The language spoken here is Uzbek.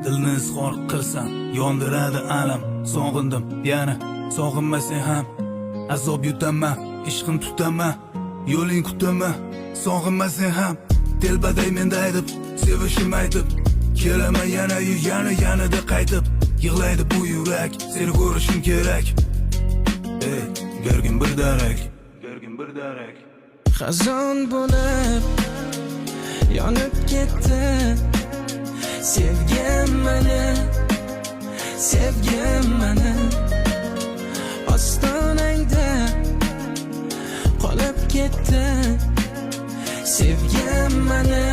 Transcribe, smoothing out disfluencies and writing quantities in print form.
Dilni izhor qilsam yondiradi alam. Sog'indim yana sog'inmasang ham azob yutaman, ishqim tutaman, yo'ling kutaman. Sog'inmasang ham telbaday menda aytib, sevishim aytib, kelaman yanada qaytib. Yig'laydi bu yurak, seni ko'rishim kerak. Ey, gergin bir darak. Xazon bo'lib yonib ketdi. Sevgim meni ostonangda qolib ketdi. Sevgim meni